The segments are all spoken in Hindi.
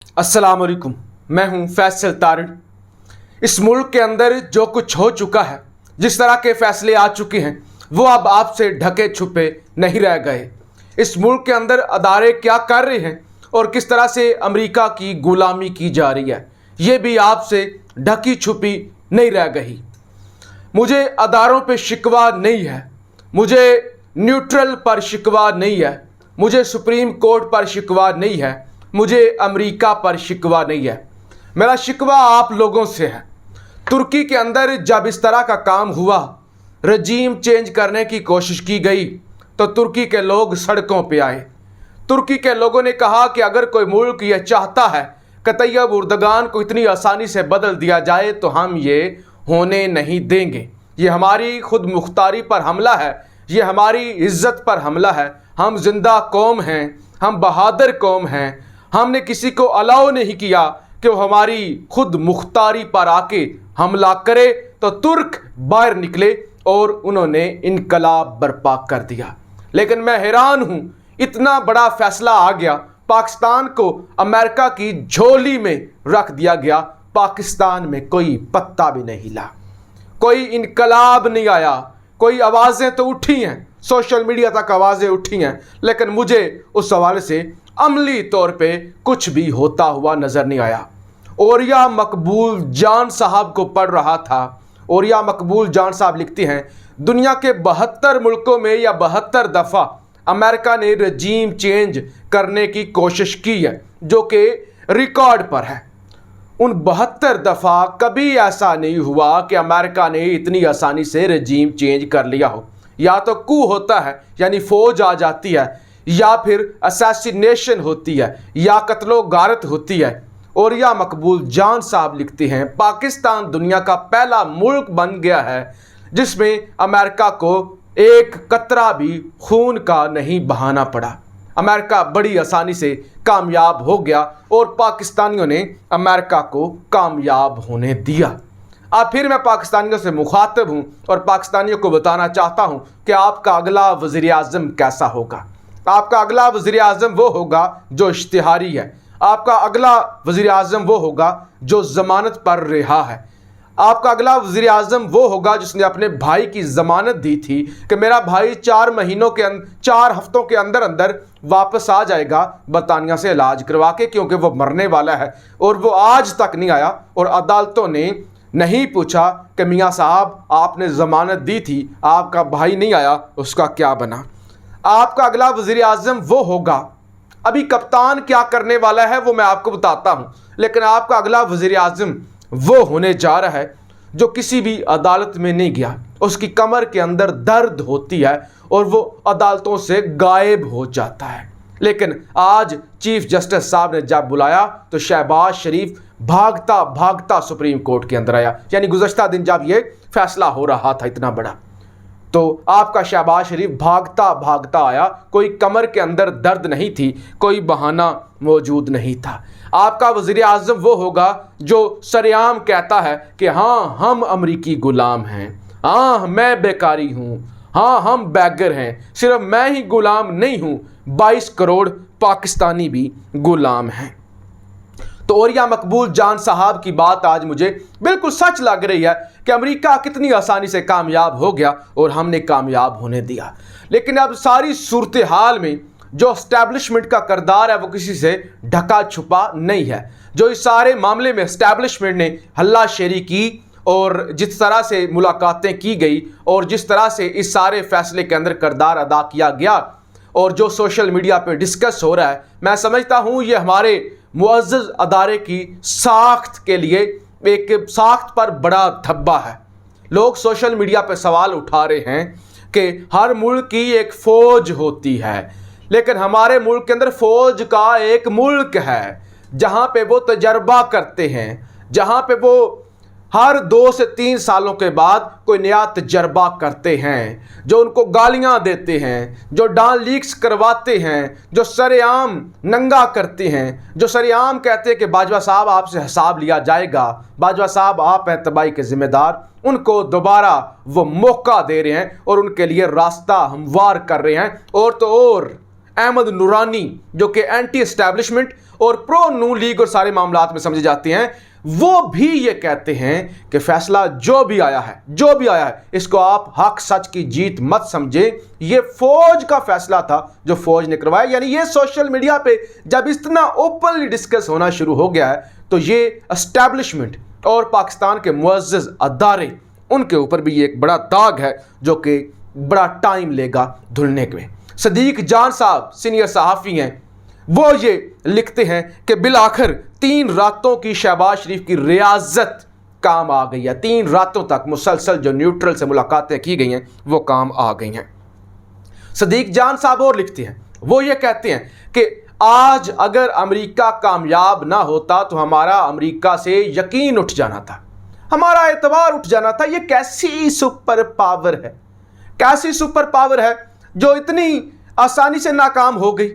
अस्सलाम वालेकुम। मैं हूं फैसल तारिड़। इस मुल्क के अंदर जो कुछ हो चुका है, जिस तरह के फैसले आ चुके हैं, वो अब आपसे ढके छुपे नहीं रह गए। इस मुल्क के अंदर अदारे क्या कर रहे हैं और किस तरह से अमेरिका की गुलामी की जा रही है, ये भी आपसे ढकी छुपी नहीं रह गई। मुझे अदारों पे शिकवा नहीं है, मुझे न्यूट्रल पर शिकवा नहीं है, मुझे सुप्रीम कोर्ट पर शिकवा नहीं है, मुझे अमेरिका पर शिकवा नहीं है। मेरा शिकवा आप लोगों से है। तुर्की के अंदर जब इस तरह का काम हुआ, रजीम चेंज करने की कोशिश की गई, तो तुर्की के लोग सड़कों पे आए। तुर्की के लोगों ने कहा कि अगर कोई मुल्क ये चाहता है कि तैयब उर्दगान को इतनी आसानी से बदल दिया जाए तो हम ये होने नहीं देंगे। ये हमारी खुद मुख्तारी पर हमला है, ये हमारी इज्जत पर हमला है। हम जिंदा कौम हैं, हम बहादुर कौम हैं। हमने किसी को अलाउ नहीं किया कि वो हमारी खुद मुख्तारी पर आके हमला करे, तो तुर्क बाहर निकले और उन्होंने इनकलाब बर्पा कर दिया। लेकिन मैं हैरान हूँ, इतना बड़ा फैसला आ गया, पाकिस्तान को अमेरिका की झोली में रख दिया गया। पाकिस्तान में कोई पत्ता भी नहीं हिला, कोई इनकलाब नहीं आया। कोई आवाज़ें तो उठी हैं, सोशल मीडिया तक आवाज़ें उठी हैं, लेकिन मुझे उस हवाले से अमली तौर पे कुछ भी होता हुआ नज़र नहीं आया। ओरिया मकबूल जान साहब को पढ़ रहा था। ओरिया मकबूल जान साहब लिखती हैं, दुनिया के 72 मुल्कों में या 72 दफ़ा अमेरिका ने रजीम चेंज करने की कोशिश की है, जो कि रिकॉर्ड पर है। उन 72 दफ़ा कभी ऐसा नहीं हुआ कि अमेरिका ने इतनी आसानी से रजीम चेंज कर लिया हो। या तो कू होता है, यानी फ़ौज आ जाती है, या फिर असैसिनेशन होती है, या कत्लो गारत होती है। और या मकबूल जान साहब लिखते हैं, पाकिस्तान दुनिया का पहला मुल्क बन गया है जिसमें अमेरिका को एक कतरा भी खून का नहीं बहाना पड़ा। अमेरिका बड़ी आसानी से कामयाब हो गया और पाकिस्तानियों ने अमेरिका को कामयाब होने दिया। अब फिर मैं पाकिस्तानियों से मुखातिब हूँ और पाकिस्तानियों को बताना चाहता हूँ कि आपका अगला वज़ीर आज़म कैसा होगा। आपका अगला वज़ीर आज़म वो होगा जो इश्तिहारी है। आपका अगला वज़ीर आज़म वो होगा जो ज़मानत पर रिहा है। आपका अगला वज़ीर आज़म वो होगा जिसने अपने भाई की ज़मानत दी थी कि मेरा भाई 4 हफ्तों के अंदर अंदर वापस आ जाएगा बरतानिया से इलाज करवा के, क्योंकि वो मरने वाला है। और वो आज तक नहीं आया और अदालतों ने नहीं पूछा कि मियाँ साहब आपने ज़मानत दी थी, आपका भाई नहीं आया, उसका क्या बना। आपका अगला वज़ीर आज़म वो होगा, अभी कप्तान क्या करने वाला है वो मैं आपको बताता हूँ, लेकिन आपका अगला वज़ीर आज़म वो होने जा रहा है जो किसी भी अदालत में नहीं गया। उसकी कमर के अंदर दर्द होती है और वो अदालतों से गायब हो जाता है। लेकिन आज चीफ जस्टिस साहब ने जब बुलाया तो शहबाज शरीफ भागता भागता सुप्रीम कोर्ट के अंदर आया। यानी गुज़श्ता दिन जब ये फैसला हो रहा था इतना बड़ा, तो आपका शहबाज शरीफ भागता भागता आया। कोई कमर के अंदर दर्द नहीं थी, कोई बहाना मौजूद नहीं था। आपका वज़ीर आज़म वो होगा जो सरेआम कहता है कि हाँ हम अमरीकी गुलाम हैं, हाँ मैं बेकारी हूँ, हाँ हम बैगर हैं। सिर्फ मैं ही गुलाम नहीं हूँ, 22 करोड़ पाकिस्तानी भी गुलाम हैं। तो ओरिया मकबूल जान साहब की बात आज मुझे बिल्कुल सच लग रही है कि अमेरिका कितनी आसानी से कामयाब हो गया और हमने कामयाब होने दिया। लेकिन अब सारी सूरत हाल में जो एस्टैब्लिशमेंट का किरदार है वो किसी से ढका छुपा नहीं है। जो इस सारे मामले में एस्टैब्लिशमेंट ने हल्ला शेरी की और जिस तरह से मुलाकातें की गई और जिस तरह से इस सारे फैसले के अंदर किरदार अदा किया गया और जो सोशल मीडिया पे डिस्कस हो रहा है, मैं समझता हूँ ये हमारे मुअज़्ज़ज़ अदारे की साख्त के लिए एक साख्त पर बड़ा धब्बा है। लोग सोशल मीडिया पे सवाल उठा रहे हैं कि हर मुल्क की एक फ़ौज होती है, लेकिन हमारे मुल्क के अंदर फ़ौज का एक मुल्क है जहाँ पे वो तजर्बा करते हैं, जहाँ पे वो हर 2 से 3 सालों के बाद कोई नया तजर्बा करते हैं, जो उनको गालियां देते हैं, जो डाल लीक्स करवाते हैं, जो सरेआम नंगा करते हैं, जो सरेआम कहते हैं कि बाजवा साहब आपसे हिसाब लिया जाएगा, बाजवा साहब आप हैं तबाही के ज़िम्मेदार। उनको दोबारा वो मौका दे रहे हैं और उनके लिए रास्ता हमवार कर रहे हैं। और तो और अहमद नूरानी, जो कि एंटी एस्टैब्लिशमेंट और प्रो नू लीग और सारे मामलात में समझे जाते हैं, वो भी ये कहते हैं कि फैसला जो भी आया है इसको आप हक सच की जीत मत समझे, ये फौज का फैसला था जो फौज ने करवाया। यानी ये सोशल मीडिया पे जब इतना ओपनली डिस्कस होना शुरू हो गया है तो ये एस्टैब्लिशमेंट और पाकिस्तान के मुअज़्ज़ज़ अदारे, उनके ऊपर भी ये एक बड़ा दाग है जो कि बड़ा टाइम लेगा धुलने के। सदीक जान साहब सीनियर सहाफ़ी हैं, वो ये लिखते हैं कि बिलाखिर 3 रातों की शहबाज शरीफ की रियाजत काम आ गई है। 3 रातों तक मुसलसल जो न्यूट्रल से मुलाकातें की गई हैं वो काम आ गई हैं। सदीक जान साहब और लिखते हैं, वो ये कहते हैं कि आज अगर अमेरिका कामयाब ना होता तो हमारा अमेरिका से यकीन उठ जाना था, हमारा एतबार उठ जाना था। ये कैसी सुपर पावर है, कैसी सुपर पावर है जो इतनी आसानी से नाकाम हो गई।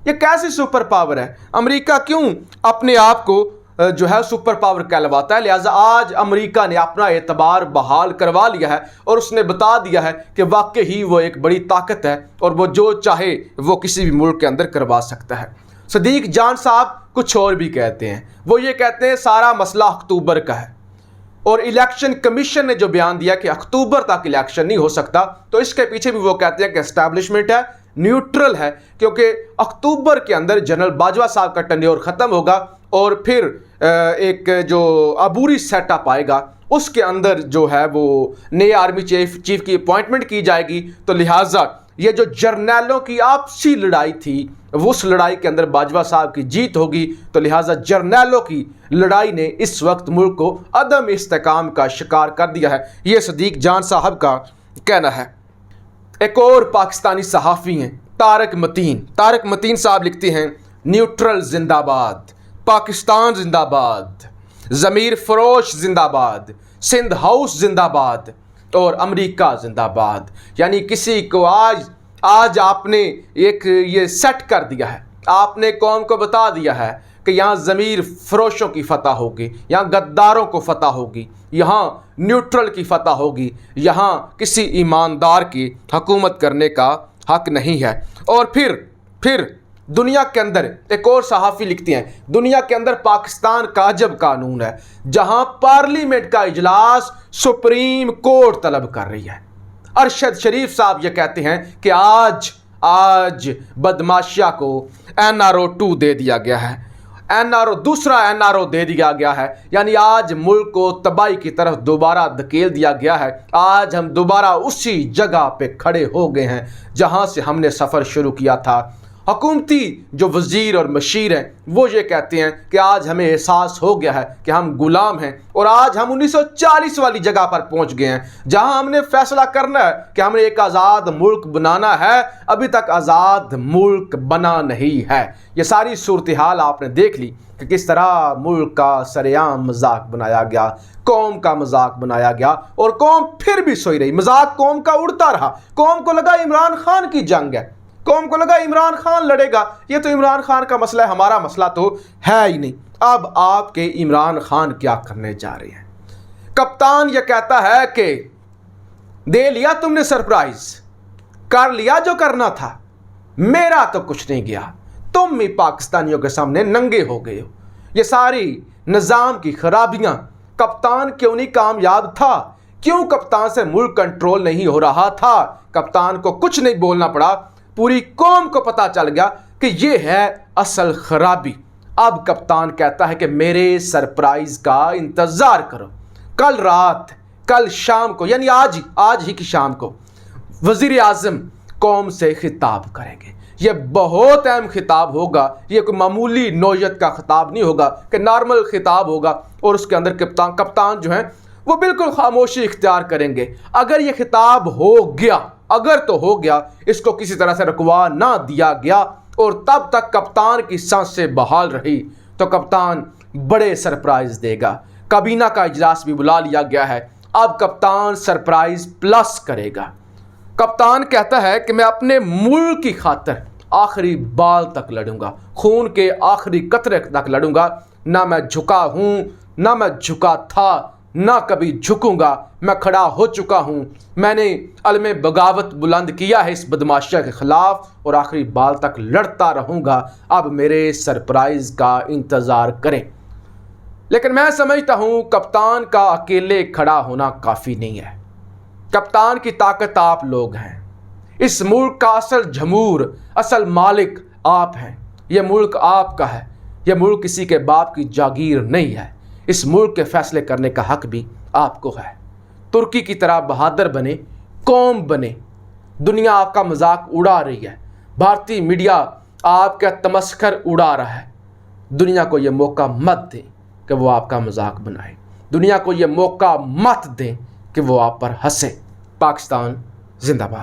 ये कैसी सुपर पावर है? अमेरिका क्यों अपने आप को जो है सुपर पावर कहलवाता है? लिहाजा आज अमेरिका ने अपना एतबार बहाल करवा लिया है और उसने बता दिया है कि वाकई ही वो एक बड़ी ताकत है और वो जो चाहे वो किसी भी मुल्क के अंदर करवा सकता है। सदीक जान साहब कुछ और भी कहते हैं, वो ये कहते हैं सारा मसला अक्टूबर का है और इलेक्शन कमीशन ने जो बयान दिया कि अक्टूबर तक इलेक्शन नहीं हो सकता, तो इसके पीछे भी वो कहते हैं कि एस्टैब्लिशमेंट है, न्यूट्रल है, क्योंकि अक्टूबर के अंदर जनरल बाजवा साहब का टेन्योर ख़त्म होगा और फिर एक जो अबूरी सेटअप आएगा उसके अंदर जो है वो नए आर्मी चीफ की अपॉइंटमेंट की जाएगी। तो लिहाजा ये जो जर्नैलों की आपसी लड़ाई थी उस लड़ाई के अंदर बाजवा साहब की जीत होगी। तो लिहाजा जर्नैलों की लड़ाई ने इस वक्त मुल्क को अदम इस्तेकाम का शिकार कर दिया है, ये सदीक जान साहब का कहना है। एक और पाकिस्तानी सहाफ़ी हैं तारक मतीन साहब लिखते हैं, न्यूट्रल जिंदाबाद, पाकिस्तान जिंदाबाद, ज़मीर फरोश जिंदाबाद, सिंध हाउस जिंदाबाद और अमेरिका जिंदाबाद। यानी किसी को आज आपने एक ये सेट कर दिया है, आपने कौम को बता दिया है कि यहाँ ज़मीर फरोशों की फतह होगी, यहाँ गद्दारों को फतह होगी, यहाँ न्यूट्रल की फतह होगी, यहाँ किसी ईमानदार की हुकूमत करने का हक नहीं है। और फिर दुनिया के अंदर एक और सहाफ़ी लिखती हैं, दुनिया के अंदर पाकिस्तान का अजब कानून है जहाँ पार्लियामेंट का इजलास सुप्रीम कोर्ट तलब कर रही है। अरशद शरीफ साहब ये कहते हैं कि आज बदमाशिया को NRO 2 दे दिया गया है, दूसरा NRO दे दिया गया है। यानी आज मुल्क को तबाही की तरफ दोबारा धकेल दिया गया है। आज हम दोबारा उसी जगह पे खड़े हो गए हैं जहां से हमने सफ़र शुरू किया था। हुकूमती जो वज़ीर और मशीर हैं वो ये कहते हैं कि आज हमें एहसास हो गया है कि हम गुलाम हैं और आज हम 1940 वाली जगह पर पहुंच गए हैं जहां हमने फैसला करना है कि हमने एक आज़ाद मुल्क बनाना है। अभी तक आज़ाद मुल्क बना नहीं है। ये सारी सूरत हाल आपने देख ली कि किस तरह मुल्क का सरेआम मजाक बनाया गया, कौम का मजाक बनाया गया और कौम फिर भी सोई रही। मजाक कौम का उड़ता रहा। कौम को लगा इमरान खान की जंग है, कौम को लगा इमरान खान लड़ेगा, ये तो इमरान खान का मसला है, हमारा मसला तो है ही नहीं। अब आपके इमरान खान क्या करने जा रहे हैं? कप्तान ये कहता है कि दे लिया तुमने सरप्राइज, कर लिया जो करना था, मेरा तो कुछ नहीं गया, तुम ही पाकिस्तानियों के सामने नंगे हो गए हो। ये सारी निज़ाम की खराबियां कप्तान क्यों नहीं कामयाब था? क्यों कप्तान से मुल्क कंट्रोल नहीं हो रहा था? कप्तान को कुछ नहीं बोलना पड़ा, पूरी कौम को पता चल गया कि ये है असल खराबी। अब कप्तान कहता है कि मेरे सरप्राइज का इंतज़ार करो। कल रात, कल शाम को, यानी आज ही की शाम को वज़ीर आज़म कौम से खिताब करेंगे। ये बहुत अहम खिताब होगा, ये कोई मामूली नौयत का खिताब नहीं होगा कि नॉर्मल खिताब होगा और उसके अंदर कप्तान जो है वो बिल्कुल खामोशी इख्तियार करेंगे। अगर ये खिताब हो गया, अगर तो हो गया, इसको किसी तरह से रुकवा ना दिया गया और तब तक कप्तान की सांसें बहाल रही तो कप्तान बड़े सरप्राइज देगा। काबीना का इजलास भी बुला लिया गया है, अब कप्तान सरप्राइज प्लस करेगा। कप्तान कहता है कि मैं अपने मुल्क की खातिर आखिरी बाल तक लड़ूंगा, खून के आखिरी कतरे तक लड़ूंगा। ना मैं झुका हूं, ना मैं झुका था, ना कभी झुकूंगा। मैं खड़ा हो चुका हूं, मैंने अलमे बगावत बुलंद किया है इस बदमाशिया के खिलाफ और आखिरी बाल तक लड़ता रहूंगा। अब मेरे सरप्राइज का इंतज़ार करें। लेकिन मैं समझता हूं कप्तान का अकेले खड़ा होना काफ़ी नहीं है। कप्तान की ताकत आप लोग हैं। इस मुल्क का असल जमूर, असल मालिक आप हैं। यह मुल्क आपका है। यह मुल्क किसी के बाप की जागीर नहीं है। इस मुल्क के फैसले करने का हक भी आपको है। तुर्की की तरह बहादुर बने, कौम बने। दुनिया आपका मजाक उड़ा रही है। भारतीय मीडिया आपका तमस्खर उड़ा रहा है। दुनिया को यह मौका मत दें कि वो आपका मजाक बनाए। दुनिया को यह मौका मत दें कि वो आप पर हंसे। पाकिस्तान जिंदाबाद।